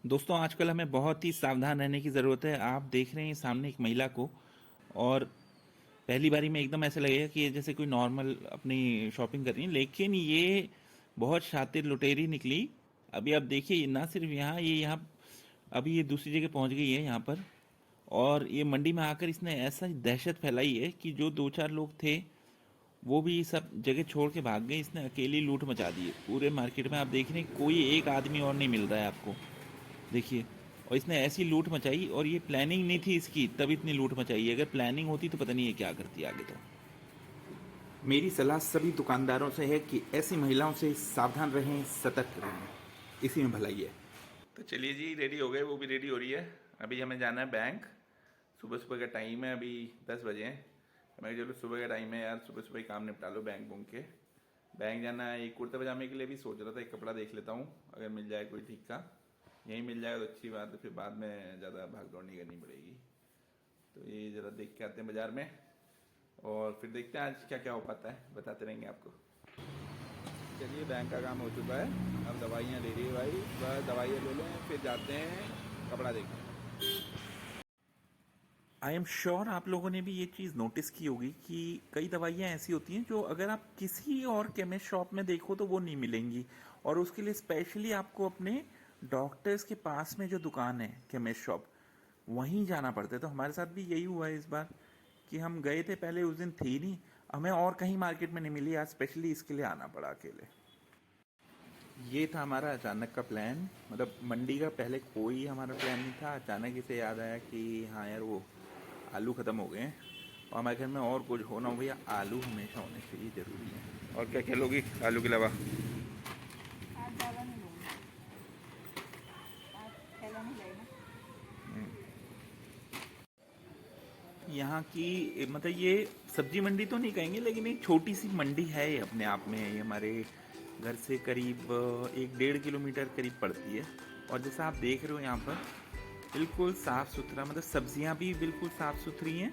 दोस्तों आजकल हमें बहुत ही सावधान रहने की ज़रूरत है। आप देख रहे हैं सामने एक महिला को, और पहली बारी में एकदम ऐसा लगेगा कि ये जैसे कोई नॉर्मल अपनी शॉपिंग कर रही है, लेकिन ये बहुत शातिर लुटेरी निकली। अभी आप देखिए, ना सिर्फ यहाँ, ये यहाँ अभी ये दूसरी जगह पहुँच गई है यहाँ पर। और ये मंडी में आकर इसने ऐसा दहशत फैलाई है कि जो दो चार लोग थे वो भी सब जगह छोड़ के भाग गए। इसने अकेली लूट मचा दी है पूरे मार्केट में। आप देख रहे हैं कोई एक आदमी और नहीं मिल रहा है आपको। देखिए, और इसने ऐसी लूट मचाई, और ये प्लानिंग नहीं थी इसकी, तब इतनी लूट मचाई है। अगर प्लानिंग होती तो पता नहीं है क्या करती आगे। तो मेरी सलाह सभी दुकानदारों से है कि ऐसी महिलाओं से सावधान रहें, सतर्क रहें, इसी में भलाई है। तो चलिए जी, रेडी हो गए, वो भी रेडी हो रही है। अभी हमें जाना है बैंक। सुबह सुबह का टाइम है, अभी 10 बजे हैं। मैं चलो सुबह का टाइम है यार, सुबह सुबह ही काम निपटा लो बैंक बुंक के। बैंक जाना है। एक कुर्ता पजामे के लिए भी सोच रहा था, एक कपड़ा देख लेता हूँ अगर मिल जाए कोई ठीक का। यहीं मिल जाएगा तो अच्छी बात है, फिर बाद में ज़्यादा भाग दौड़ नहीं करनी पड़ेगी। तो ये ज़रा देख के आते हैं बाज़ार में, और फिर देखते हैं आज क्या क्या हो पाता है, बताते रहेंगे आपको। चलिए, बैंक का काम हो चुका है, अब दवाइयाँ ले रही है भाई। बस दवाइयाँ ले लें, फिर जाते हैं कपड़ा देखने। आई एम श्योर आप लोगों ने भी ये चीज़ नोटिस की होगी कि कई दवाइयाँ ऐसी होती हैं जो अगर आप किसी और केमिस्ट शॉप में देखो तो वो नहीं मिलेंगी, और उसके लिए स्पेशली आपको अपने डॉक्टर्स के पास में जो दुकान है केमिस्ट शॉप, वहीं जाना पड़ता है। तो हमारे साथ भी यही हुआ है इस बार कि हम गए थे, पहले उस दिन थी नहीं, हमें और कहीं मार्केट में नहीं मिली, आज स्पेशली इसके लिए आना पड़ा अकेले। ये था हमारा अचानक का प्लान। मतलब मंडी का पहले कोई हमारा प्लान नहीं था, अचानक इसे याद आया कि हाँ यार, वो आलू ख़त्म हो गए हैं और हमारे घर में और कुछ होना हो भैया, आलू हमेशा होने चाहिए, ज़रूरी है। और क्या क्या लोगी आलू के अलावा? आज ज़्यादा नहीं लूँगी। आज थैला नहीं लाए ना। यहाँ की मतलब ये सब्जी मंडी तो नहीं कहेंगे, लेकिन एक छोटी सी मंडी है ये अपने आप में। ये हमारे घर से करीब 1-1.5 किलोमीटर करीब पड़ती है। और जैसा आप देख रहे हो यहाँ पर बिल्कुल साफ़ सुथरा, मतलब सब्जियाँ भी बिल्कुल साफ़ सुथरी हैं।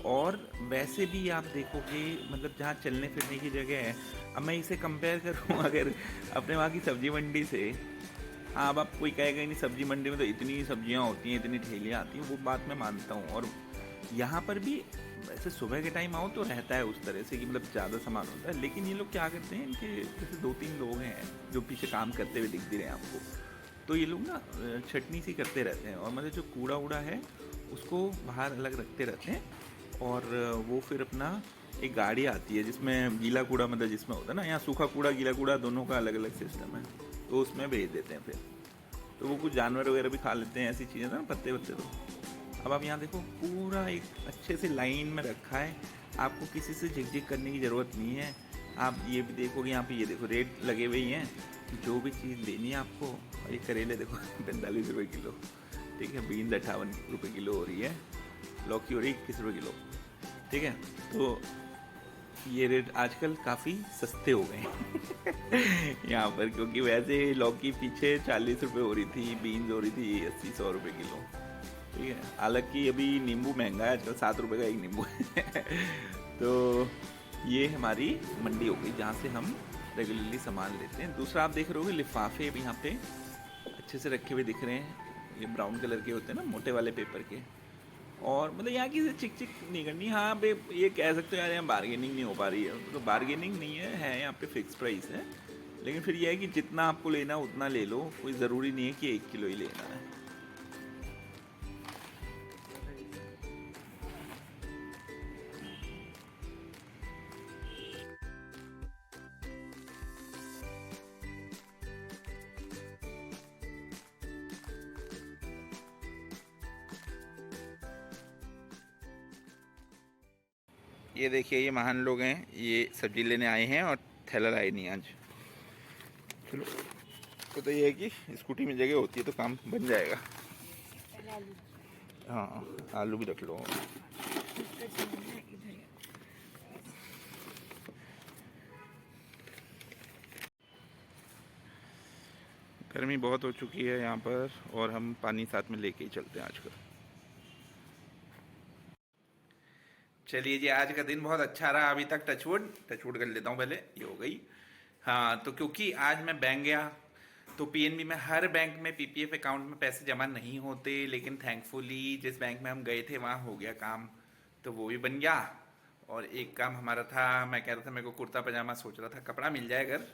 और वैसे भी आप देखोगे, मतलब जहाँ चलने फिरने की जगह है। अब मैं इसे कंपेयर करूँ अगर अपने वहाँ की सब्जी मंडी से, हाँ, अब आप कोई कहेगा ही नहीं सब्जी मंडी में तो इतनी सब्जियाँ होती हैं, इतनी ठेलियाँ आती हैं, वो बात मैं मानता हूँ। और यहाँ पर भी वैसे सुबह के टाइम आओ तो रहता है उस तरह से कि मतलब ज़्यादा सामान होता है। लेकिन ये लोग क्या करते हैं, इनके जैसे 2-3 लोग हैं जो पीछे काम करते हुए दिख भी रहे हैं आपको। तो ये लोग ना छटनी सी करते रहते हैं, और मतलब जो कूड़ा वूड़ा है उसको बाहर अलग रखते रहते हैं। और वो फिर अपना एक गाड़ी आती है जिसमें गीला कूड़ा, मतलब जिसमें होता है ना, यहाँ सूखा कूड़ा गीला कूड़ा दोनों का अलग अलग सिस्टम है, तो उसमें भेज देते हैं फिर। तो वो कुछ जानवर वगैरह भी खा लेते हैं, ऐसी चीज़ें ना, पत्ते वत्ते। तो अब आप यहाँ देखो, पूरा एक अच्छे से लाइन में रखा है, आपको किसी से झिकझिक करने की ज़रूरत नहीं है। आप ये भी देखोगे यहाँ पे, ये देखो रेट लगे हुए ही हैं, जो भी चीज़ लेनी है आपको। और ये करेले देखो 45 रुपये किलो, ठीक है। बीन्स 58 रुपये किलो हो रही है। लौकी हो रही है 21 रुपये किलो, ठीक है। तो ये रेट आजकल काफ़ी सस्ते हो गए हैं यहाँ पर, क्योंकि वैसे लौकी पीछे 40 रुपये हो रही थी, बीन्स हो रही थी 80-100 रुपये किलो, ठीक है। हालांकि अभी नींबू महंगा है आजकल, 7 रुपये का एक नींबू है तो ये हमारी मंडी हो गई जहाँ से हम रेगुलरली सामान लेते हैं। दूसरा आप देख रहे होगे लिफाफे भी यहाँ पे अच्छे से रखे हुए दिख रहे हैं। ये ब्राउन कलर के होते हैं ना, मोटे वाले पेपर के। और मतलब यहाँ की चिक चिक नहीं करनी। हाँ बे, ये कह सकते हो यार यहाँ बार्गेनिंग नहीं हो पा रही है, तो बार्गेनिंग नहीं है यहाँ पे फिक्स प्राइस है। लेकिन फिर यह है कि जितना आपको लेना उतना ले लो, कोई ज़रूरी नहीं है कि 1 किलो ही लेना है। ये देखिए, ये महान लोग हैं, ये सब्जी लेने आए हैं और थैला लाए नहीं आज। चलो, तो ये है कि स्कूटी में जगह होती है तो काम बन जाएगा। पहले आलू हाँ, आलू भी रख लो। इसका छीलना है इधर। गर्मी बहुत हो चुकी है यहाँ पर, और हम पानी साथ में लेके ही चलते हैं आजकल। चलिए जी, आज का दिन बहुत अच्छा रहा अभी तक। टचवुड टचवुड कर लेता हूँ पहले, ये हो गई। हाँ, तो क्योंकि आज मैं बैंक गया, तो पीएनबी में हर बैंक में पीपीएफ अकाउंट में पैसे जमा नहीं होते, लेकिन थैंकफुली जिस बैंक में हम गए थे वहाँ हो गया काम, तो वो भी बन गया। और एक काम हमारा था, मैं कह रहा था मेरे को कुर्ता पजामा सोच रहा था, कपड़ा मिल जाए अगर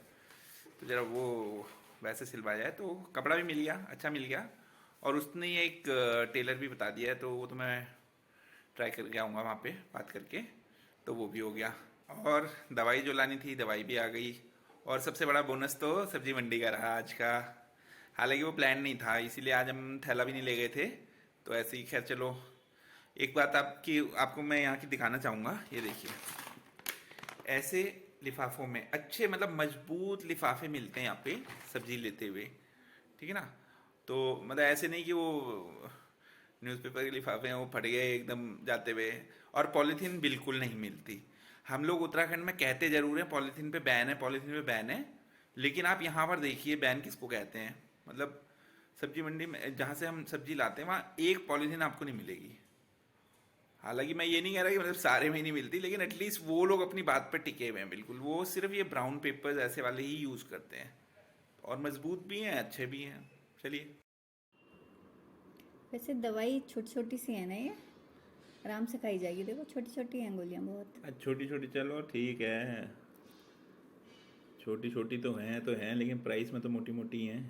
तो ज़रा वो वैसे सिलवा जाए, तो कपड़ा भी मिल गया, अच्छा मिल गया। और उसने एक टेलर भी बता दिया है, तो वो तो मैं ट्राई करके आऊँगा वहाँ पे बात करके, तो वो भी हो गया। और दवाई जो लानी थी दवाई भी आ गई। और सबसे बड़ा बोनस तो सब्जी मंडी का रहा आज का। हालांकि वो प्लान नहीं था, इसीलिए आज हम थैला भी नहीं ले गए थे, तो ऐसे ही खैर चलो। एक बात आपको मैं यहाँ की दिखाना चाहूँगा, ये देखिए ऐसे लिफाफों में अच्छे मतलब मजबूत लिफाफे मिलते हैं यहाँ पे सब्जी लेते हुए, ठीक है ना। तो मतलब ऐसे नहीं कि वो न्यूज़पेपर के लिफाफे हैं वो फट गए एकदम जाते हुए। और पॉलीथीन बिल्कुल नहीं मिलती। हम लोग उत्तराखंड में कहते जरूर हैं पॉलीथीन पे बैन है, पॉलीथीन पे बैन है, लेकिन आप यहाँ पर देखिए बैन किसको कहते हैं। मतलब सब्जी मंडी में जहाँ से हम सब्जी लाते हैं वहाँ एक पॉलीथीन आपको नहीं मिलेगी। हालांकि मैं ये नहीं कह रहा कि मतलब सारे में नहीं मिलती, लेकिन एटलीस्ट वो लोग अपनी बात पर टिके हुए हैं बिल्कुल। वो सिर्फ ये ब्राउन पेपर्स ऐसे वाले ही यूज़ करते हैं, और मजबूत भी हैं अच्छे भी हैं। चलिए। वैसे दवाई छोटी छोटी सी है ना, ये आराम से खाई जाएगी। देखो छोटी छोटी हैं गोलियां बहुत। छोटी छोटी चलो ठीक है, छोटी छोटी तो हैं लेकिन प्राइस में तो मोटी मोटी हैं।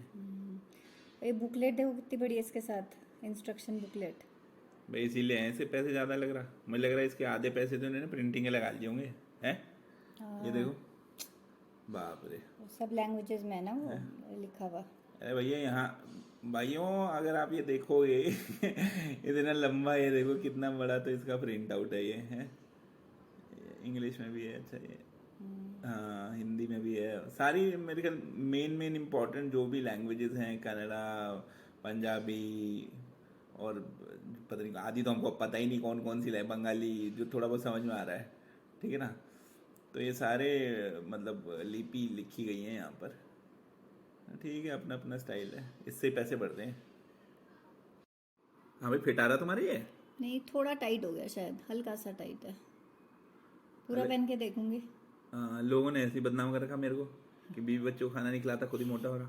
ये बुकलेट देखो कितनी बड़ी है, इसके साथ इंस्ट्रक्शन बुकलेट। भाई इसीलिए ऐसे पैसे ज़्यादा लग रहा, मुझे लग रहा है इसके आधे पैसे तो इन्होंने प्रिंटिंग के लगा लिए होंगे हैं। ये देखो, बाप रे। सब लैंग्वेजेस में है ना वो लिखा हुआ। अरे भैया यहाँ भाइयों अगर आप ये देखोगे इतना लंबा, ये देखो कितना बड़ा, तो इसका प्रिंट आउट है ये है। इंग्लिश में भी है, अच्छा ये हाँ हिंदी में भी है, सारी मेरे ख्याल मेन इम्पोर्टेंट जो भी लैंग्वेजेस हैं, कन्नड़ा, पंजाबी, और पता नहीं आदि तो हमको पता ही नहीं कौन कौन सी है, बंगाली जो थोड़ा बहुत समझ में आ रहा है, ठीक है ना। तो ये सारे मतलब लिपि लिखी गई हैं यहाँ पर, ठीक है, अपना अपना स्टाइल है, इससे पैसे बढ़ते हैं। हाँ भाई फिट आ रहा तुम्हारे ये? नहीं थोड़ा टाइट हो गया शायद, हल्का सा टाइट है। पूरा अरे पहन के देखूंगी। लोगों ने ऐसे ही बदनाम कर रखा मेरे को कि बीवी बच्चों को खाना नहीं खिलाता, खुद ही मोटा हो रहा।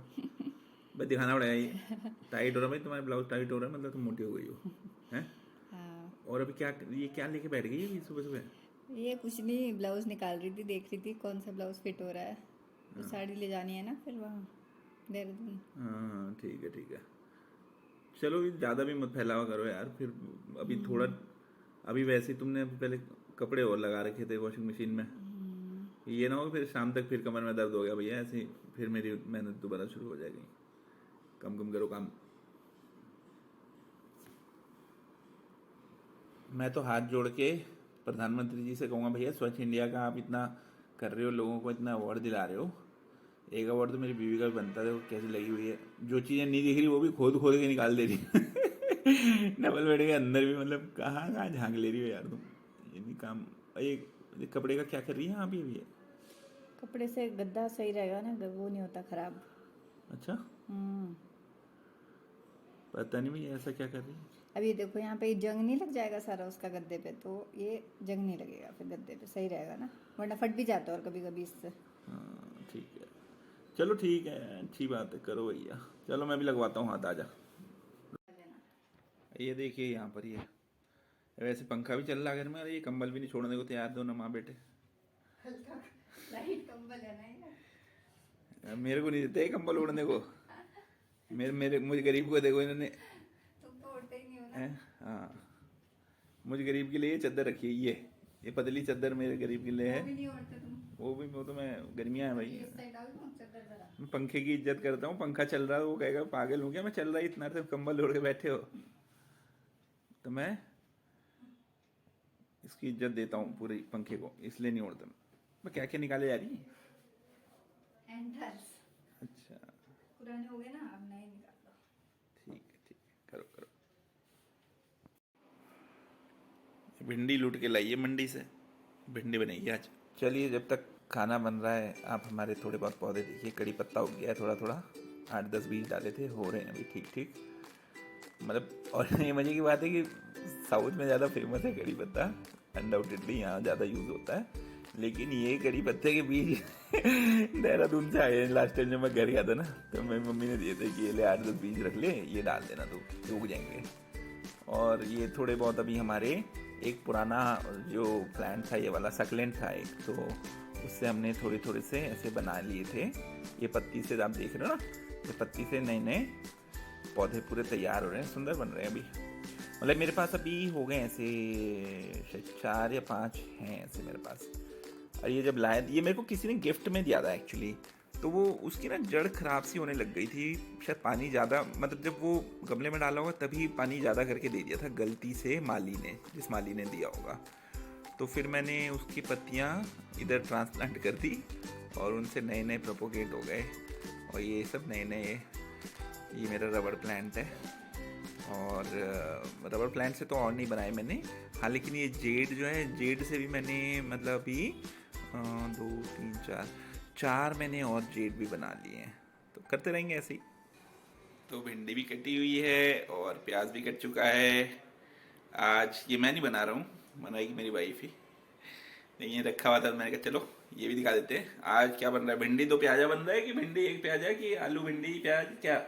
भाई दिखाना पड़ेगा ये टाइट हो रहा, भाई तुम्हारे ब्लाउज टाइट हो रहा है मतलब तुम मोटी हो गई हो हैं। हाँ और अभी क्या ये क्या लेके बैठ गई है सुबह सुबह? ये कुछ नहीं, ब्लाउज निकाल रही थी, देख रही थी कौन सा ब्लाउज फिट हो रहा है। तो साड़ी ले जानी है ना फिर वहाँ देहरादून। हाँ ठीक है ठीक है। चलो ये ज़्यादा भी मत फैलावा करो यार फिर। अभी थोड़ा, अभी वैसे ही तुमने पहले कपड़े और लगा रखे थे वॉशिंग मशीन में, ये ना हो फिर शाम तक फिर कमर में दर्द हो गया भैया, ऐसे फिर मेरी मेहनत दोबारा शुरू हो जाएगी। कम कम करो काम। मैं तो हाथ जोड़ के प्रधानमंत्री जी से कहूँगा भैया स्वच्छ इंडिया का आप इतना कर रहे हो, लोगों को इतना अवार्ड दिला रहे हो, एक अवार्ड तो मेरी बीवी का भी बनता है। वो कैसी लगी हुई है, जो चीज़ें नहीं दिख रही वो भी खोद खोद के निकाल दे रही डबल बेड के अंदर भी, मतलब कहाँ कहाँ झांक ले रही हो यार तुम। ये नहीं काम। ये कपड़े का क्या कर रही है अभी अभी? कपड़े से गद्दा सही रहेगा ना, वो नहीं होता खराब। अच्छा हम्म। पता नहीं भैया ऐसा क्या कर रही है। अभी देखो यहाँ पे जंग नहीं लग जाएगा सारा उसका गद्दे पे, तो ये जंग नहीं लगेगा फिर गद्दे पे, सही रहेगा ना, वरना फट भी जाता है और कभी कभी इससे। हाँ ठीक है, चलो ठीक है, अच्छी बात है, करो भैया। चलो मैं भी लगवाता हूँ हाथ, आजा। ये देखिए यहाँ पर ये वैसे पंखा भी चल रहा है घर में, अरे ये कंबल भी नहीं छोड़ने को तैयार, दोनों माँ बेटे। लाइट कंबल है ना, मेरे को नहीं देते ये कंबल ओढ़ने को। मेरे मुझे गरीब को देखो इन्होंने। तुम तो उड़ते ही नहीं हो ना। हाँ मुझे गरीब के लिए ये चादर रखी है, ये पतली चादर मेरे गरीब के लिए वो है। भी नहीं उड़ते तुम। वो तो मैं, गर्मियाँ है भाई। इस साइड आओ तुम, चादर जरा। मैं पंखे की इज्जत करता हूँ, पंखा चल रहा है वो कहेगा पागल हूँ क्या मैं, चल रहा है इतना, सिर्फ कंबल ओढ़ के बैठे हो। तो मैं इसकी इज्जत देता हूँ पूरे पंखे को, इसलिए नहीं ओढ़ता मैं। क्या क्या निकाले जा रही है? एंडर्स अच्छा पुराने हो गए ना, अब नए निकाल लो। ठीक है, करो करो। भिंडी लूट के लाइए मंडी से, भिंडी बनेगी आज। चलिए जब तक खाना बन रहा है आप हमारे थोड़े बहुत पौधे देखिए, कड़ी पत्ता उग गया है थोड़ा थोड़ा, 8-10 बीज डाले थे, हो रहे हैं अभी ठीक ठीक मतलब। और ये मजे की बात है कि साउथ में ज़्यादा फेमस है कड़ी पत्ता, अनडाउटेडली यहाँ ज़्यादा यूज़ होता है, लेकिन ये करी पत्ते के बीज देहरादून से आए हैं। लास्ट टाइम जब मैं घर गया था ना, तो मेरी मम्मी ने दिए थे कि ये ले 8-10 बीज रख ले, ये डाल देना तो उग जाएंगे। और ये थोड़े बहुत अभी हमारे एक पुराना जो प्लांट था, ये वाला सक्लेंट था एक, तो उससे हमने थोड़े थोड़े से ऐसे बना लिए थे। ये पत्ती से आप देख रहे हो ना, ये पत्ती से नए नए पौधे पूरे तैयार हो रहे हैं, सुंदर बन रहे हैं अभी। मतलब मेरे पास अभी हो गए ऐसे शायद 4 या 5 हैं ऐसे मेरे पास। और ये जब लाया, ये मेरे को किसी ने गिफ्ट में दिया था एक्चुअली, तो वो उसकी ना जड़ खराब सी होने लग गई थी, शायद पानी ज़्यादा, मतलब जब वो गमले में डाला होगा तभी पानी ज़्यादा करके दे दिया था गलती से माली ने, जिस माली ने दिया होगा। तो फिर मैंने उसकी पत्तियाँ इधर ट्रांसप्लांट कर दी और उनसे नए नए प्रोपोगेट हो गए। और ये सब नए नए, ये मेरा रबड़ प्लांट है। और रबड़ प्लांट से तो और नहीं बनाए मैंने, हाँ, लेकिन ये जेड जो है, जेड से भी मैंने मतलब अभी 2 3 4 मैंने और जेड भी बना लिए हैं। तो करते रहेंगे ऐसे ही। तो भिंडी भी कटी हुई है और प्याज भी कट चुका है। आज ये मैं नहीं बना रहा हूँ, बनाएगी मेरी वाइफ ही। नहीं, ये रखा हुआ था तो मैंने कहा चलो ये भी दिखा देते हैं। आज क्या बन रहा है, भिंडी 2 प्याजा बन रहा है कि भिंडी 1 प्याजा कि आलू भिंडी प्याज क्या?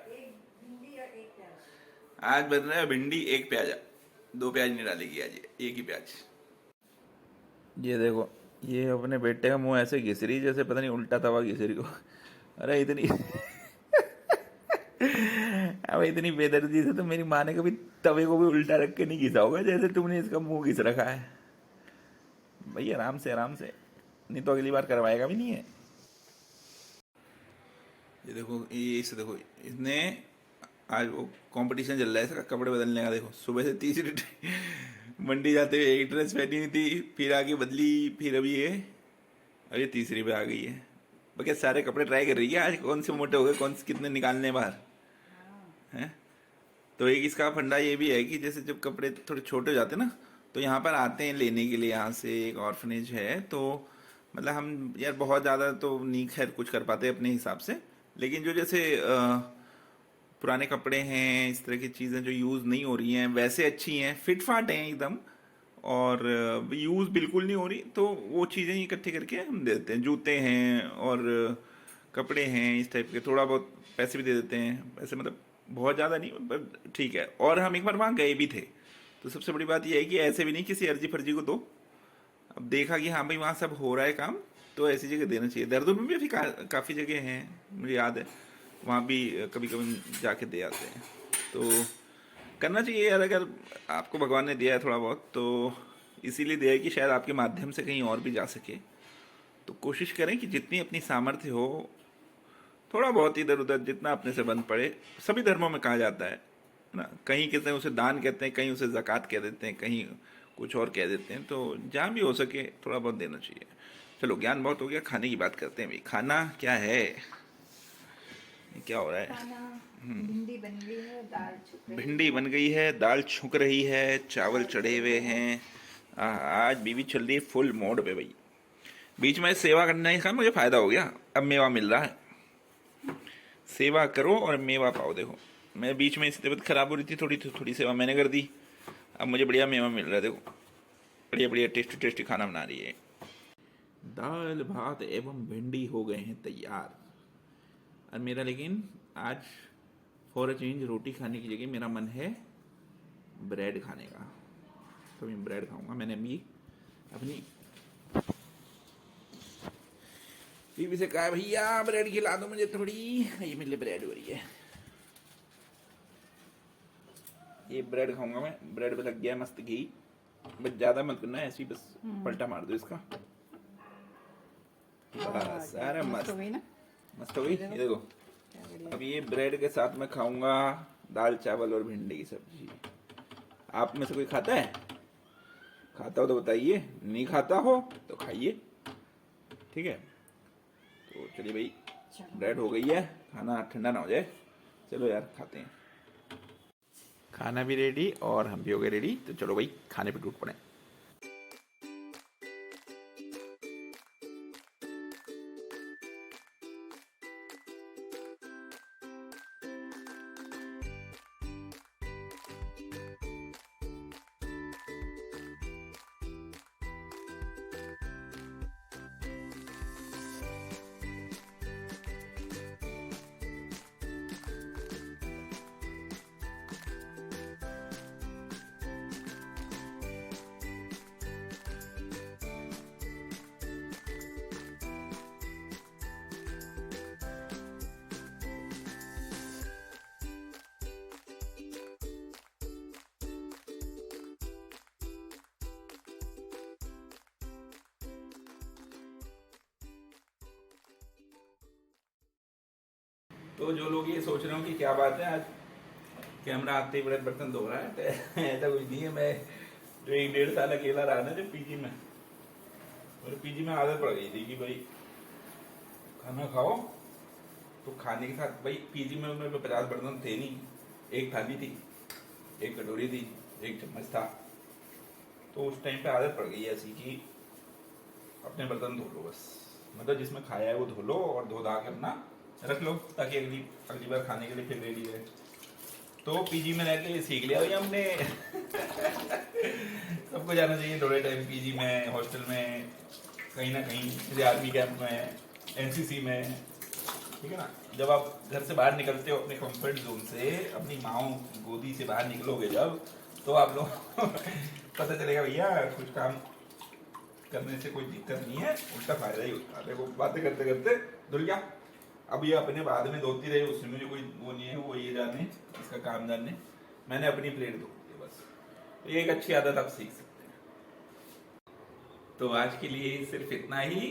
आज बन रहा है भिंडी 1 प्याजा, 2 प्याज नहीं डालेगी आज, एक ही प्याज। ये देखो, ये अपने बेटे का मुंह ऐसे घिस रही जैसे पता नहीं उल्टा तवा घिस रही हो। अरे इतनी अब इतनी बेदर्दी से तो मेरी माँ ने कभी तवे को भी उल्टा रख के नहीं घिसा होगा जैसे तुमने इसका मुंह घिस रखा है। भाई आराम से आराम से, नहीं तो अगली बार करवाएगा भी नहीं है। ये देखो, ये इसे देखो, इसने आज वो कंपटीशन चल रहा है इसका कपड़े बदलने का। देखो सुबह से तीसरी मंडी जाते हुए एक ड्रेस पहनी हुई थी, फिर आगे बदली, फिर अभी ये तीसरी पे आ गई है। बल्कि सारे कपड़े ट्राई कर रही है आज, कौन से मोटे हो गए, कौन से कितने निकालने बाहर हैं। तो एक इसका फंडा ये भी है कि जैसे जब कपड़े थोड़े छोटे हो जाते हैं ना, तो यहाँ पर आते हैं लेने के लिए। यहाँ से एक ऑर्फनेज है, तो मतलब हम यार बहुत ज़्यादा तो नहीं खैर कुछ कर पाते अपने हिसाब से, लेकिन जो जैसे पुराने कपड़े हैं, इस तरह की चीज़ें जो यूज़ नहीं हो रही हैं वैसे अच्छी हैं, फिट फाट हैं एकदम, और यूज़ बिल्कुल नहीं हो रही, तो वो चीज़ें इकट्ठी करके हम दे देते हैं। जूते हैं और कपड़े हैं इस टाइप के, थोड़ा बहुत पैसे भी दे देते हैं, पैसे मतलब बहुत ज़्यादा नहीं पर ठीक है। और हम एक बार वहाँ गए भी थे, तो सबसे बड़ी बात यह है कि ऐसे भी नहीं किसी अर्जी फर्जी को दो। अब देखा कि हाँ भाई वहाँ सब हो रहा है काम, तो ऐसी जगह देना चाहिए। देहरादून में भी अभी काफ़ी जगह हैं, मुझे याद है, वहाँ भी कभी कभी जाके दे आते हैं। तो करना चाहिए यार, अगर आपको भगवान ने दिया है थोड़ा बहुत, तो इसीलिए दिया है कि शायद आपके माध्यम से कहीं और भी जा सके। तो कोशिश करें कि जितनी अपनी सामर्थ्य हो, थोड़ा बहुत इधर उधर जितना अपने से बन पड़े। सभी धर्मों में कहा जाता है ना, कहीं कहते हैं उसे दान कहते हैं, कहीं उसे ज़कात कह देते हैं, कहीं कुछ और कह देते हैं। तो जहाँ भी हो सके थोड़ा बहुत देना चाहिए। चलो ज्ञान बहुत हो गया, खाने की बात करते हैं भाई। खाना क्या है, क्या हो रहा है? भिंडी बन गई है, दाल छुक रही भिंडी बन गई है, दाल छुक रही है, चावल चढ़े हुए हैं। आज बीवी चल रही है फुल मोड पे भाई। बीच में सेवा करने का मुझे फायदा हो गया, अब मेवा मिल रहा है। सेवा करो और मेवा पाओ। देखो मैं बीच में, इसकी तबीयत खराब हो रही थी थोड़ी, तो थोड़ी सेवा मैंने कर दी, अब मुझे बढ़िया मेवा मिल रहा है। देखो बढ़िया बढ़िया टेस्टी टेस्टी खाना बना रही है। दाल भात एवं भिंडी हो गए हैं तैयार। और मेरा लेकिन आज फॉर अ चेंज रोटी खाने की जगह मेरा मन है ब्रेड खाने का, तो मैं ब्रेड खाऊंगा। मैंने अभी अपनी बीवी से कहा भैया ब्रेड खिला दो मुझे थोड़ी, ये मेरे लिए ब्रेड हो रही है। ये ब्रेड खाऊंगा मैं, ब्रेड पे लग गया है मस्त घी, बस ज्यादा मत करना, ऐसे ही बस पलटा मार दो इसका, बस। अरे मस्त मस्त हो गई। ये देखो, अब ये ब्रेड के साथ में खाऊंगा दाल चावल और भिंडी की सब्जी। आप में से कोई खाता है? खाता हो तो बताइए, नहीं खाता हो तो खाइए, ठीक है। तो चलिए भाई, ब्रेड हो गई है, खाना ठंडा ना हो जाए। चलो यार खाते हैं। खाना भी रेडी और हम भी हो गए रेडी, तो चलो भाई खाने पे टूट पड़े। तो जो लोग ये सोच रहे हो कि क्या बात है आज कैमरा आते ही बड़े बर्तन धो रहा है, तो ऐसा कुछ नहीं है। मैं जो 1-1.5 साल अकेला रहा ना जब पीजी में, और पीजी में आदत पड़ गई थी कि भाई खाना खाओ, तो खाने के साथ भाई पीजी में उनमें 50 बर्तन थे नहीं, एक थाली थी, एक कटोरी थी, एक चम्मच था। तो उस टाइम पे आदत पड़ गई ऐसी कि अपने बर्तन धो लो बस, मतलब जिसमें खाया है वो धो लो और धो धा के अपना रख लो, ताकि अगली अगली बार खाने के लिए फिर रेडी रहे। तो पीजी में रह के सीख लिया भाई हमने। सबको जाना चाहिए थोड़े टाइम पीजी में, हॉस्टल में, कहीं ना कहीं, जैसे आर्मी कैंप में, एनसीसी में, ठीक है ना। जब आप घर से बाहर निकलते हो अपने कंफर्ट जोन से, अपनी माओ की गोदी से बाहर निकलोगे जब, तो आप लोग पता चलेगा भैया कुछ काम करने से कोई दिक्कत नहीं है, उसका फायदा ही होता है। देखो बातें करते करते धुल गया। अब ये अपने बाद में धोती रहे, उसमें मुझे कोई वो नहीं है, वो ये जाने इसका काम जाने, मैंने अपनी प्लेट धो दी बस। तो ये एक अच्छी आदत आप सीख सकते हैं। तो आज के लिए सिर्फ इतना ही,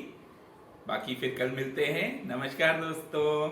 बाकी फिर कल मिलते हैं। नमस्कार दोस्तों।